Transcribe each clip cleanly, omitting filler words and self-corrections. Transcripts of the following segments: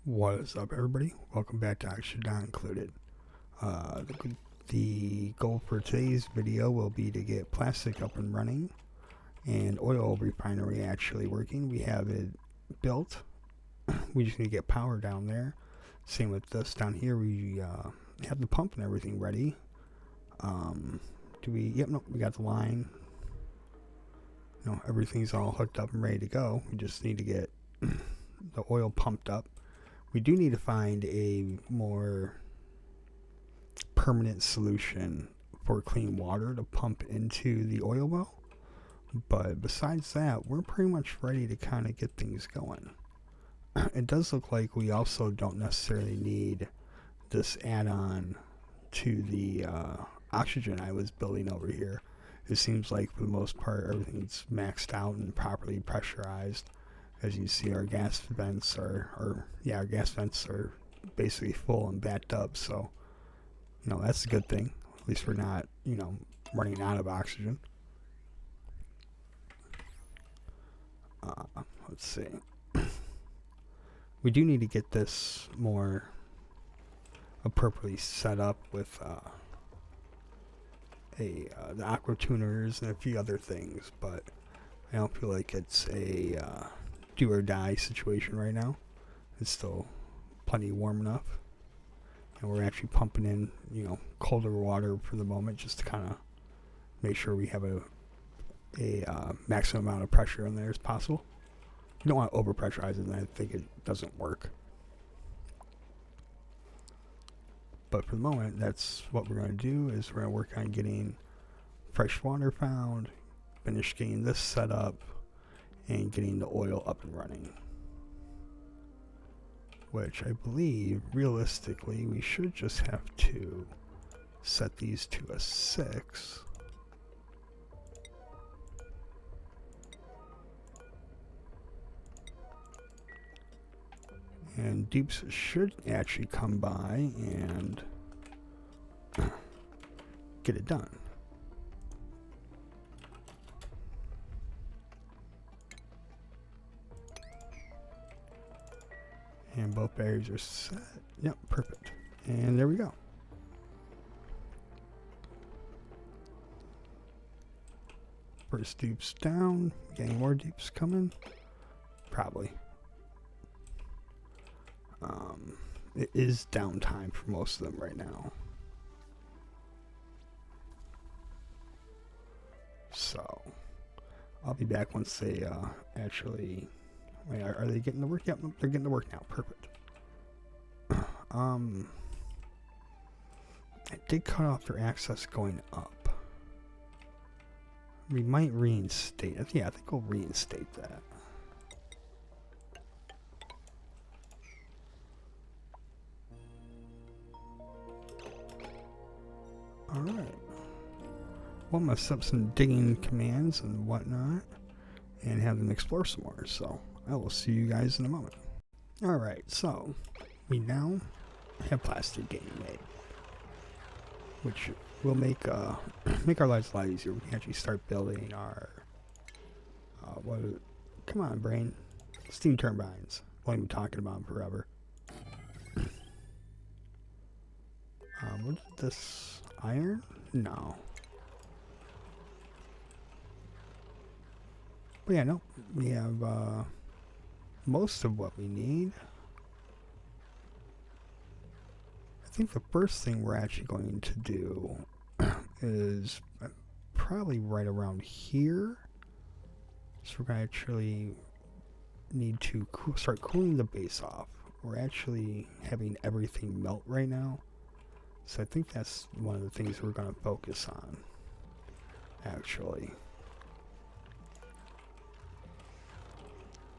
What is up, everybody? Welcome back to Oxygen Not Included. The goal for today's video will be to get plastic up and running and oil refinery actually working. We have it built. We just need to get power down there. Same with this down here. We have the pump and everything ready. Nope, we got the line. No, everything's all hooked up and ready to go. We just need to get the oil pumped up. We do need to find a more permanent solution for clean water to pump into the oil well. But besides that, we're pretty much ready to kind of get things going. It does look like we also don't necessarily need this add-on to the oxygen I was building over here. It seems like for the most part everything's maxed out and properly pressurized. As you see, our gas vents are basically full and backed up. So, that's a good thing. At least we're not, running out of oxygen. Let's see. We do need to get this more appropriately set up with the aqua tuners and a few other things, but I don't feel like it's a do or die situation right now. It's still plenty warm enough, and we're actually pumping in colder water for the moment just to kind of make sure we have a maximum amount of pressure in there as possible. You don't want to overpressurize it, and I think it doesn't work. But for the moment, that's what we're going to do. Is we're going to work on getting fresh water found, finish getting this set up, and getting the oil up and running. Which I believe, realistically, we should just have to set these to a 6. And dupes should actually come by and get it done. And both batteries are set. Yep, perfect. And there we go. First dupes down. Getting more dupes coming? Probably. It is downtime for most of them right now. So, I'll be back once they actually... Wait, are they getting to work? Yep, they're getting to work now. Perfect. I did cut off their access going up. We might reinstate it. Yeah, I think we'll reinstate that. Alright. Well, I'm going to set up some digging commands and whatnot and have them explore some more. So, I will see you guys in a moment. Alright, so we now have plastic getting made, which will make our lives a lot easier. We can actually start building our come on, brain, steam turbines. We've been talking about them forever. What is this? Iron? No. But yeah, no, we have most of what we need. I think the first thing we're actually going to do is probably right around here. So we're going to actually need to start cooling the base off. We're actually having everything melt right now. So I think that's one of the things we're going to focus on, actually.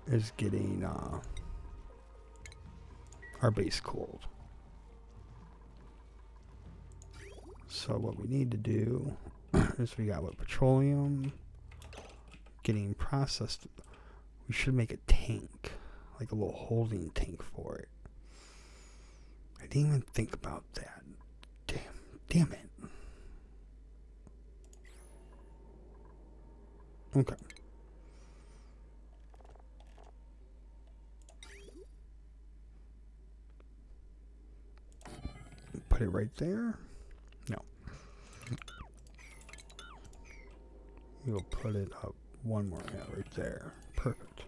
Is getting our base cooled. So what we need to do is we got petroleum getting processed. We should make a tank, like a little holding tank for it. I didn't even think about that. Damn it. Okay. put it right there. No. We'll put it up one more. Yeah, right there. Perfect.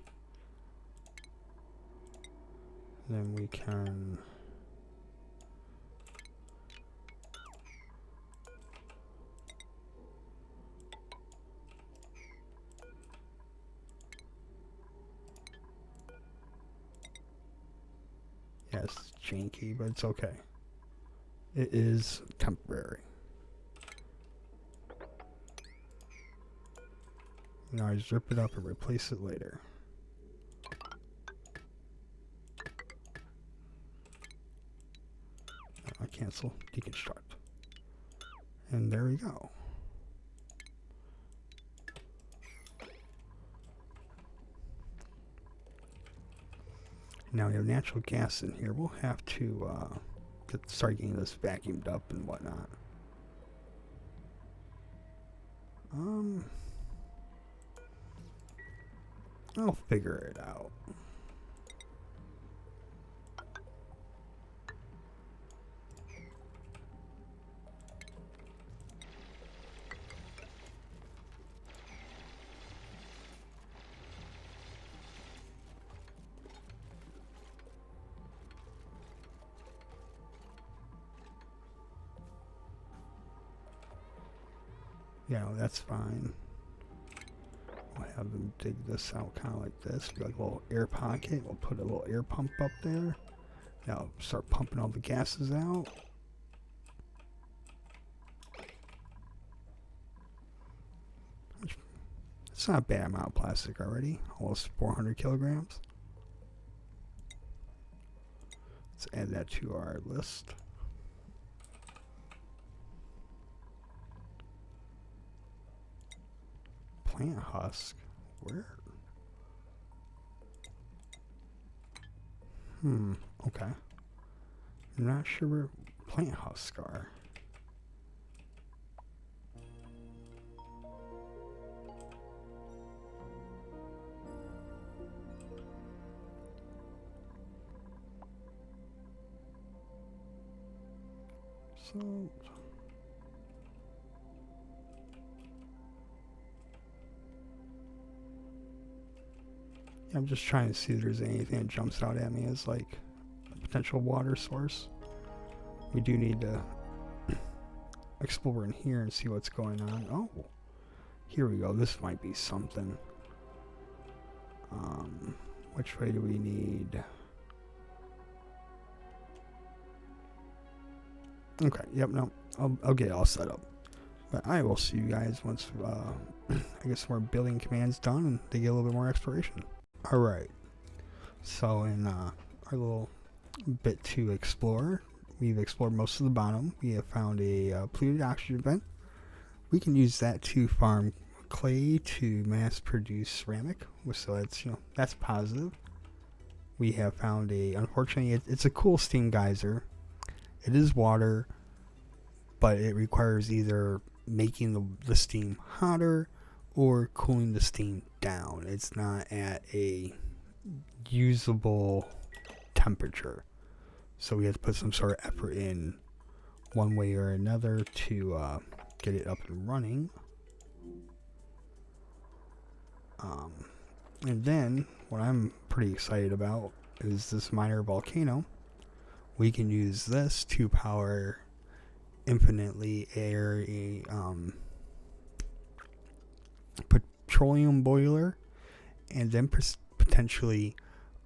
Then we can... Yes, it's janky, but it's okay. It is temporary. You know, I just rip it up and replace it later. Cancel, deconstruct. And there we go. Now we have natural gas in here. We'll have to start getting this vacuumed up and whatnot. I'll figure it out. Yeah, that's fine. We'll have them dig this out kind of like this. Be like a little air pocket. We'll put a little air pump up there. Now start pumping all the gases out. It's not a bad amount of plastic already. Almost 400 kilograms. Let's add that to our list. Plant husk? Where? Okay. I'm not sure where plant husks are. So... I'm just trying to see if there's anything that jumps out at me as like a potential water source. We do need to explore in here and see what's going on. Oh, here we go. This might be something. Which way do we need? Okay, yep, no. I'll get it all set up. But I will see you guys once I get some more building commands done and they get a little bit more exploration. Alright, so in our little bit to explore, we've explored most of the bottom. We have found a polluted oxygen vent. We can use that to farm clay to mass produce ceramic, so that's, you know, that's positive. We have found unfortunately, it's a cool steam geyser. It is water, but it requires either making the steam hotter or cooling the steam down. It's not at a usable temperature. So we have to put some sort of effort in one way or another to get it up and running. And then what I'm pretty excited about is this minor volcano. We can use this to power infinitely air a petroleum boiler, and then potentially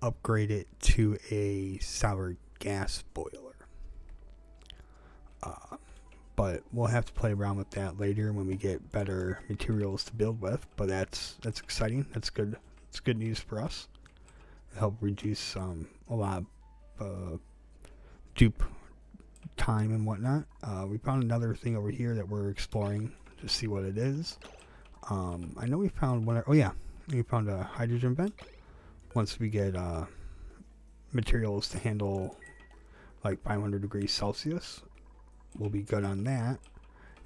upgrade it to a sour gas boiler. But we'll have to play around with that later when we get better materials to build with. But that's exciting. That's good. It's good news for us. Help reduce a lot of dupe time and whatnot. We found another thing over here that we're exploring to see what it is. I know we found one. Oh yeah, we found a hydrogen vent. Once we get materials to handle like 500 degrees Celsius, we'll be good on that.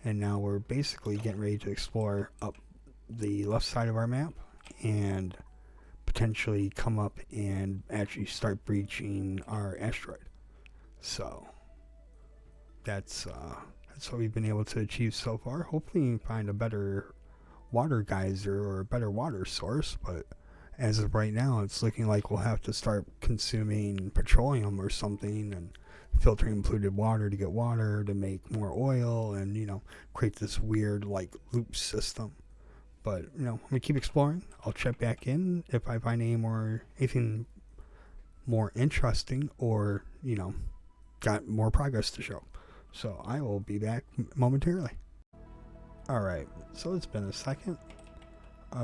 And now we're basically getting ready to explore up the left side of our map and potentially come up and actually start breaching our asteroid. So that's what we've been able to achieve so far. Hopefully we can find a better water geyser or a better water source, but as of right now, it's looking like we'll have to start consuming petroleum or something and filtering polluted water to get water to make more oil and, create this weird, loop system. But, I'm going to keep exploring. I'll check back in if I find anything more interesting or, got more progress to show. So I will be back momentarily. Alright, so it's been a second.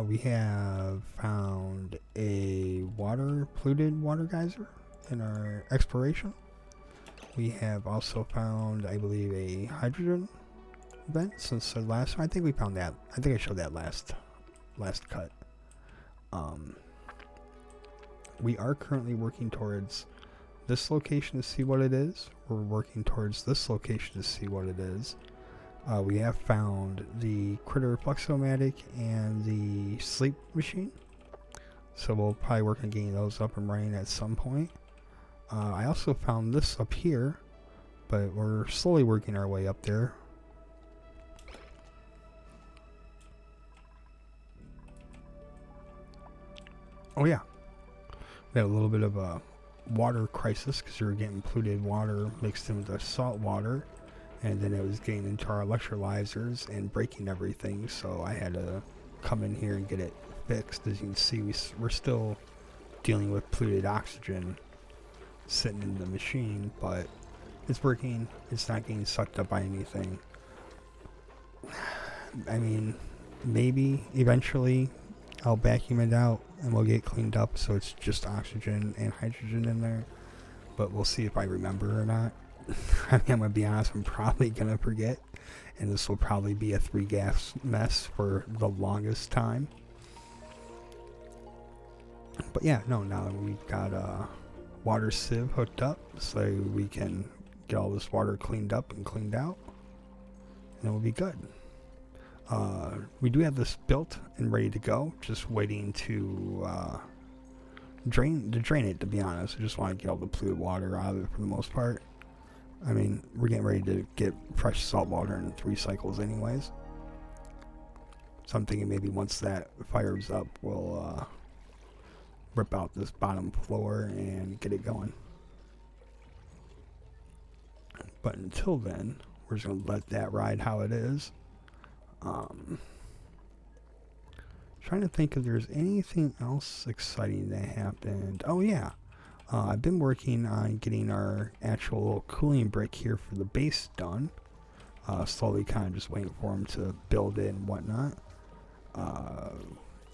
We have found a polluted water geyser in our exploration. We have also found, I believe, a hydrogen vent since the last time. I think we found that. I think I showed that last cut. We are currently working towards this location to see what it is. We're working towards this location to see what it is. We have found the Critter Fluxomatic and the Sleep Machine. So we'll probably work on getting those up and running at some point. I also found this up here, but we're slowly working our way up there. Oh yeah, we had a little bit of a water crisis because we were getting polluted water mixed in with the salt water. And then it was getting into our electrolyzers and breaking everything, so I had to come in here and get it fixed. As you can see, we're still dealing with polluted oxygen sitting in the machine, but it's working. It's not getting sucked up by anything. I mean, maybe eventually I'll vacuum it out and we'll get cleaned up so it's just oxygen and hydrogen in there, but we'll see if I remember or not. I mean, I'm going to be honest, I'm probably going to forget, and this will probably be a 3-gas mess for the longest time. But yeah, no, now we've got a water sieve hooked up, so we can get all this water cleaned up and cleaned out, and it will be good. We do have this built and ready to go, just waiting to drain it, to be honest. I just want to get all the polluted water out of it for the most part. I mean, we're getting ready to get fresh salt water in 3 cycles anyways. So I'm thinking maybe once that fires up, we'll rip out this bottom floor and get it going. But until then, we're just going to let that ride how it is. Trying to think if there's anything else exciting that happened. Oh yeah. I've been working on getting our actual cooling brick here for the base done. Slowly kind of just waiting for them to build it and whatnot.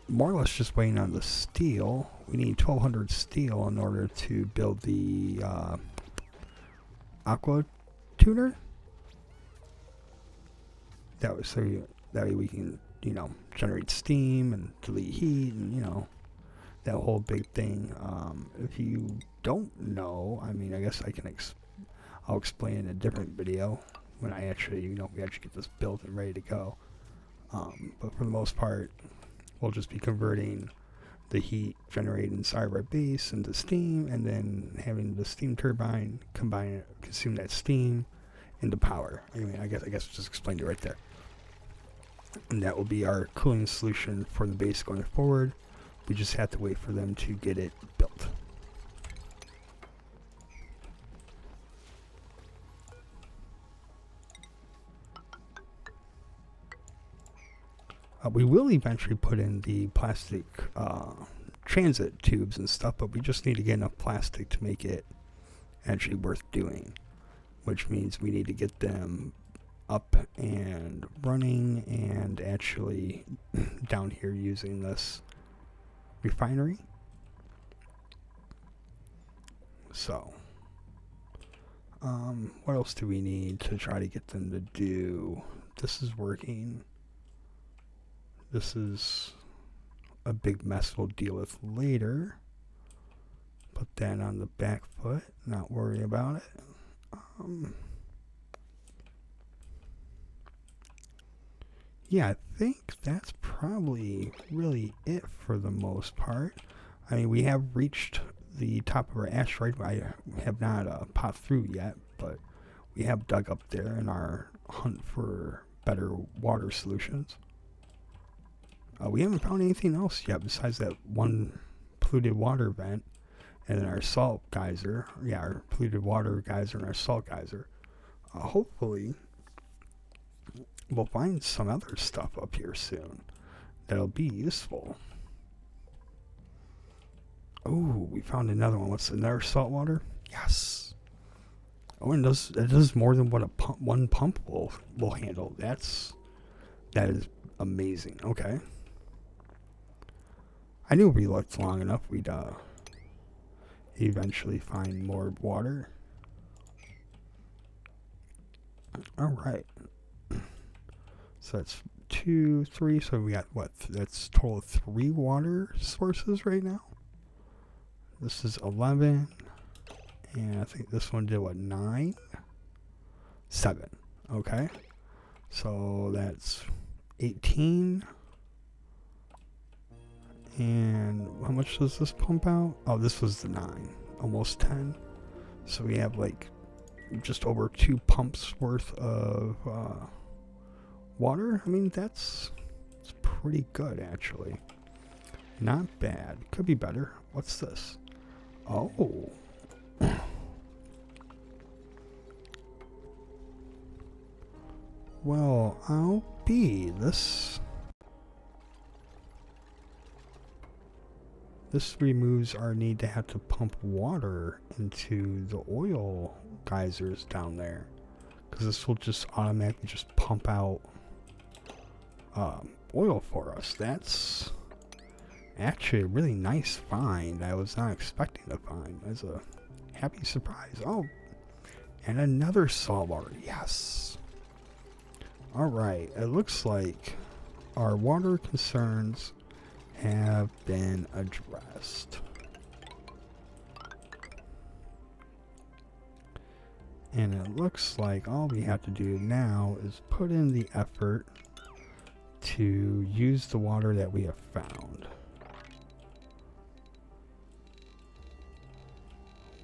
More or less just waiting on the steel. We need 1,200 steel in order to build the aqua tuner. That way we can, generate steam and delete heat and, that whole big thing. If you don't know, I mean, I guess I'll explain in a different video when I actually, we actually get this built and ready to go. But for the most part, we'll just be converting the heat generated inside of our base into steam, and then having the steam turbine consume that steam into power. I mean, I guess I just explained it right there. And that will be our cooling solution for the base going forward. We just have to wait for them to get it built. We will eventually put in the plastic transit tubes and stuff, but we just need to get enough plastic to make it actually worth doing, which means we need to get them up and running and actually down here using this refinery. So what else do we need to try to get them to do? This is working. This is a big mess we'll deal with later. Put that on the back foot, not worry about it. Yeah, I think that's probably really it for the most part. I mean, we have reached the top of our asteroid. I have not popped through yet, but we have dug up there in our hunt for better water solutions. We haven't found anything else yet besides that one polluted water vent and then our salt geyser. Yeah, our polluted water geyser and our salt geyser. Hopefully, we'll find some other stuff up here soon that'll be useful. Oh, we found another one. What's another salt water? Yes. Oh, and it does more than what one pump will handle. That is amazing. Okay. I knew if we looked long enough, we'd eventually find more water. All right. So that's 2, 3. So we got what? That's total of 3 water sources right now. This is 11. And I think this one did what? 9? 7. Okay. So that's 18. And how much does this pump out? Oh, this was the 9. Almost 10. So we have like just over 2 pumps worth of water. I mean, it's pretty good, actually. Not bad. Could be better. What's this? Oh. Well, I'll be this. This removes our need to have to pump water into the oil geysers down there, because this will just automatically just pump out oil for us. That's actually a really nice find. I was not expecting to find. That's a happy surprise. Oh, and another saltwater. Yes. All right. It looks like our water concerns have been addressed. And it looks like all we have to do now is put in the effort to use the water that we have found.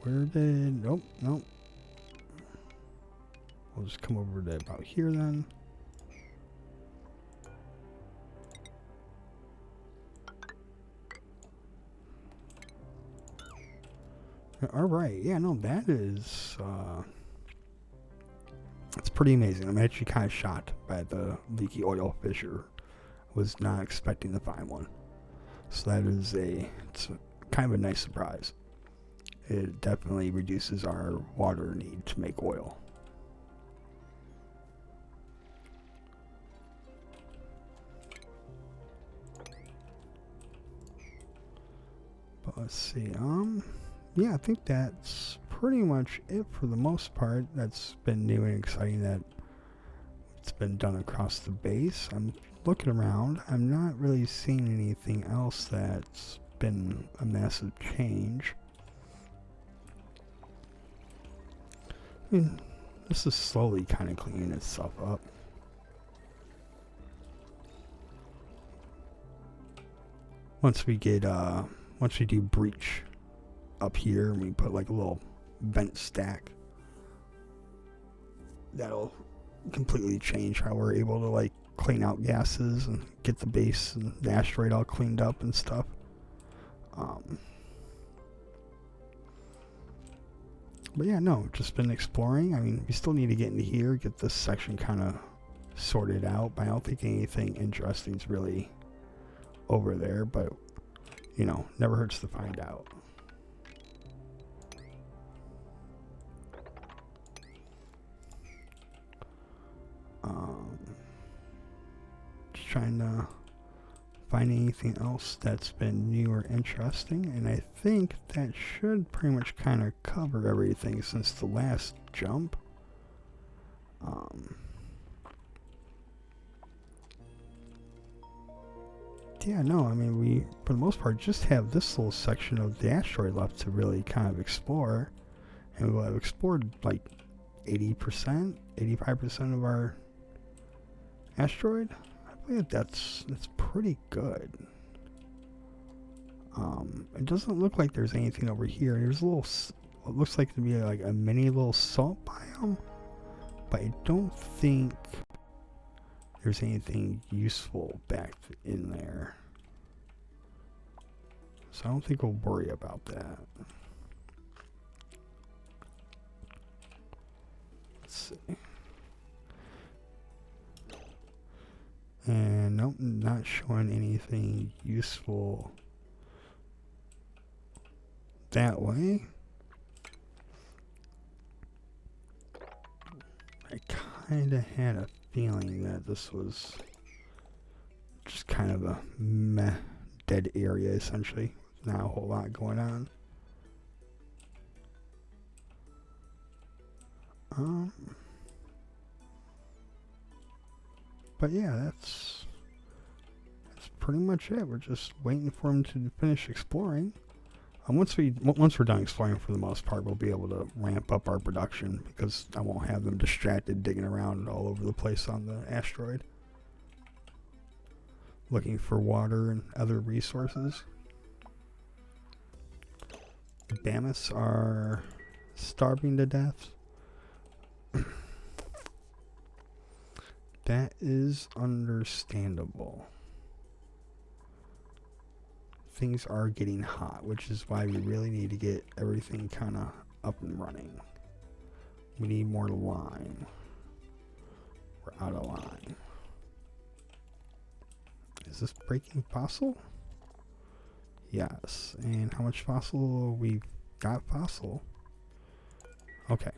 Nope. We'll just come over to about here then. All right, yeah, no, that is, it's pretty amazing. I'm actually kind of shocked by the leaky oil fissure. Was not expecting to find one. So that is it's kind of a nice surprise. It definitely reduces our water need to make oil. But let's see, yeah, I think that's pretty much it for the most part. That's been new and exciting that it's been done across the base. I'm looking around. I'm not really seeing anything else that's been a massive change. I mean, this is slowly kind of cleaning itself up. Once we do breach up here and we put like a little vent stack, that'll completely change how we're able to like clean out gases and get the base and the asteroid all cleaned up and stuff. But yeah, no, just been exploring. I mean, we still need to get into here, get this section kind of sorted out, but I don't think anything interesting is really over there, but you know, never hurts to find out. Just trying to find anything else that's been new or interesting, and I think that should pretty much kind of cover everything since the last jump. Yeah, no, I mean, we, for the most part, just have this little section of the asteroid left to really kind of explore, and we'll have explored like 80%, 85% of our asteroid. I believe that's pretty good. It doesn't look like there's anything over here. There's a little, what looks like to be like a mini little salt biome. but I don't think there's anything useful back in there. So I don't think we'll worry about that. Let's see. And nope, not showing anything useful that way. I kind of had a feeling that this was just kind of a meh, dead area essentially. Not a whole lot going on. But yeah, that's pretty much it. We're just waiting for him to finish exploring. Once we're done exploring, for the most part, we'll be able to ramp up our production because I won't have them distracted digging around all over the place on the asteroid, looking for water and other resources. The Mammoths are starving to death. That is understandable. Things are getting hot, which is why we really need to get everything kind of up and running. We need more lime. We're out of lime. Is this breaking fossil? Yes. And how much fossil? We've got fossil. Okay.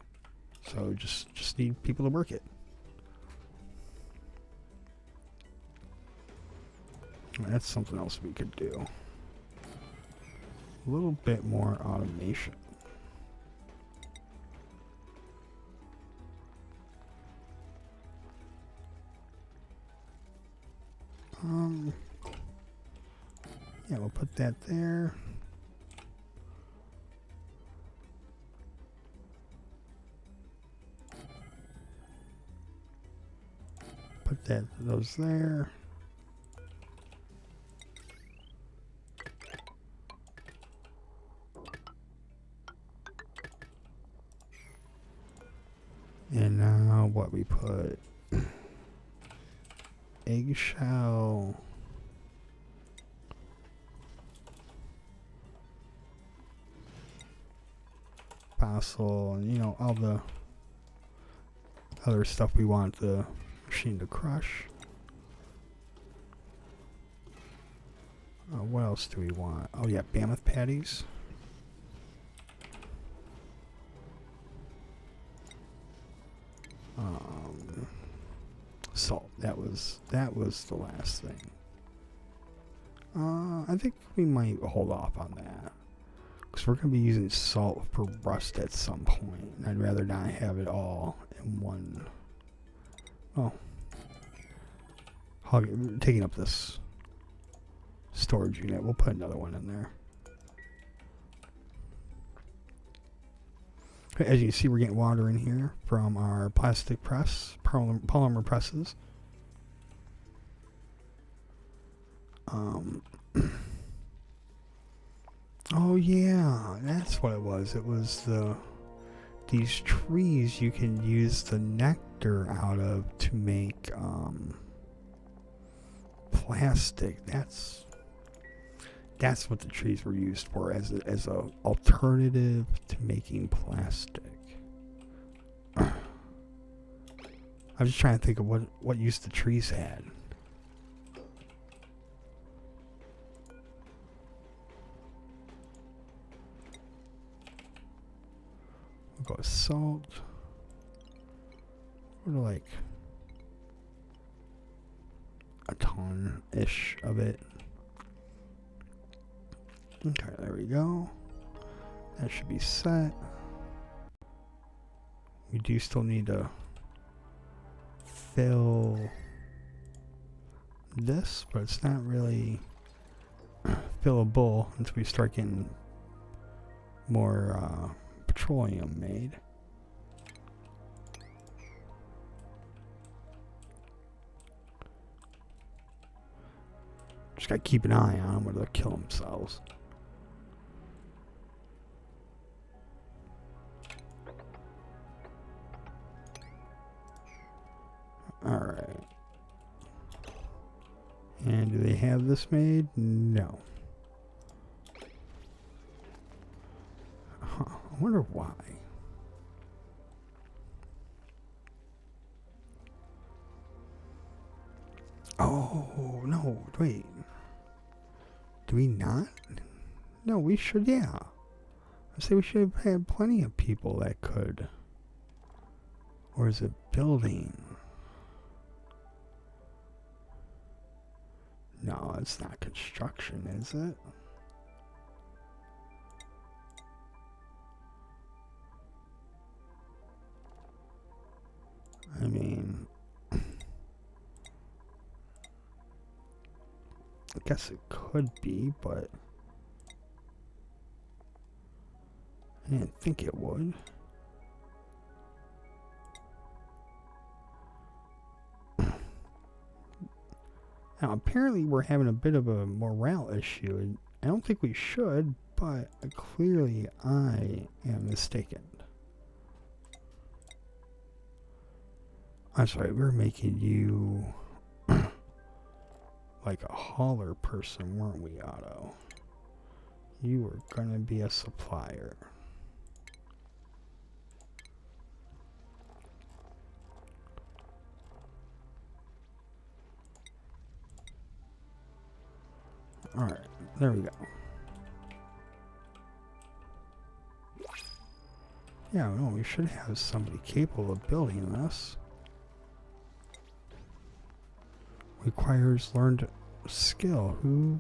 So just need people to work it. That's something else we could do. A little bit more automation. Yeah, we'll put that there. Put those there. And now what we put? Eggshell. Fossil, and all the other stuff we want the machine to crush. What else do we want? Oh yeah, mammoth patties. Salt. That was the last thing. I think we might hold off on that because we're gonna be using salt for rust at some point. And I'd rather not have it all in one. Oh, taking up this storage unit. We'll put another one in there. As you can see, we're getting water in here from our plastic press, polymer presses. Oh yeah, that's what it was. It was these trees you can use the nectar out of to make plastic. That's what the trees were used for, as a alternative to making plastic. I was just trying to think of what use the trees had. We'll go with salt. Go to like a ton-ish of it. Okay, there we go. That should be set. We do still need to fill this, but it's not really fillable until we start getting more petroleum made. Just gotta keep an eye on them or they'll kill themselves. Alright. And do they have this made? No. Huh, I wonder why. Oh, no, wait. Do we not? No, we should, yeah. I say we should have had plenty of people that could. Or is it building? No, it's not construction, is it? I mean, I guess it could be, but I didn't think it would. Now, apparently we're having a bit of a morale issue. I don't think we should, but clearly I am mistaken. I'm sorry, we're making you like a hauler person, weren't we, Otto? You were gonna be a supplier. Alright, there we go. Yeah, no, we should have somebody capable of building this. Requires learned skill. Who?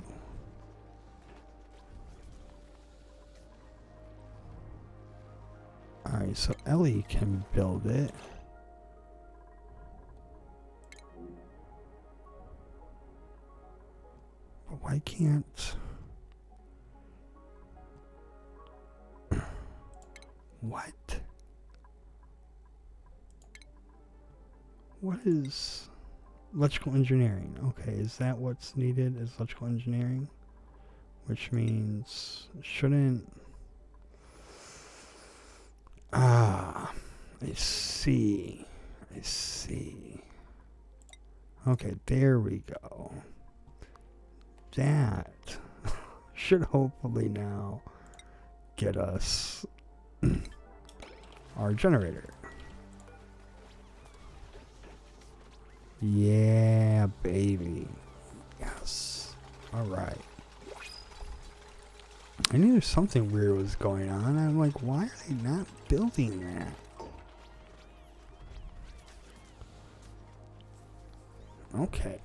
Alright, so Ellie can build it. But why can't... What? What is electrical engineering? Okay, is that what's needed? Is electrical engineering? Which means shouldn't... Ah, I see. I see. Okay, there we go. That should hopefully now get us our generator. Yeah, baby. Yes. Alright. I knew something weird was going on. I'm like, why are they not building that? Okay.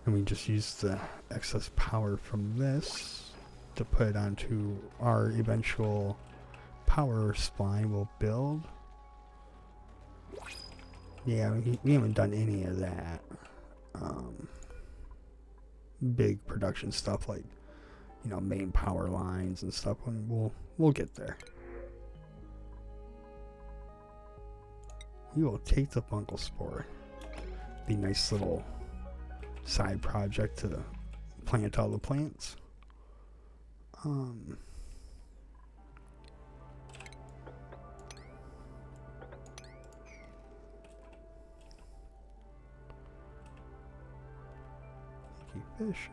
And we just use the excess power from this to put it onto our eventual power spline we'll build. Yeah, we haven't done any of that big production stuff like, you know, main power lines and stuff. And we'll get there. We will take the fungal spore. Be a nice little side project to plant all the plants. Fisher.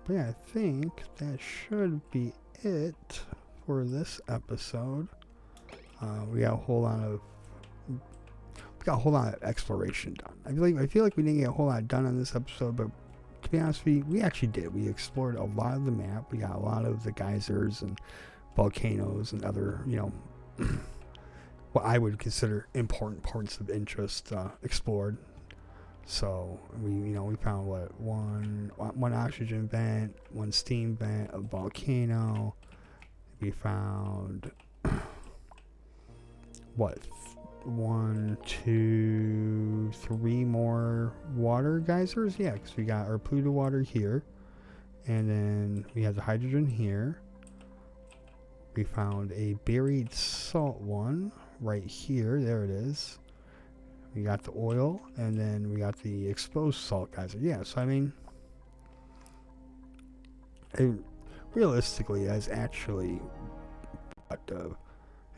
But yeah, I think that should be it for this episode. We got a whole lot of exploration done. I feel like we didn't get a whole lot done on this episode, but to be honest with you, we actually did. We explored a lot of the map. We got a lot of the geysers and volcanoes and other, you know, what I would consider important parts of interest explored. So we found what one oxygen vent, one steam vent, a volcano. We found what 1, 2, 3 more water geysers. Yeah, because we got our polluted water here, and then we have the hydrogen here. We found a buried salt one right here. There it is. We got the oil, and then we got the exposed salt geyser. Yeah, so I mean, realistically, as actually productive.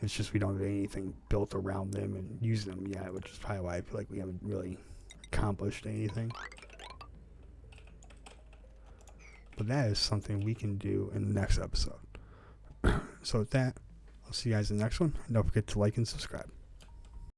It's just we don't have anything built around them and use them yet, which is probably why I feel like we haven't really accomplished anything. But that is something we can do in the next episode. So with that, I'll see you guys in the next one. And don't forget to like and subscribe.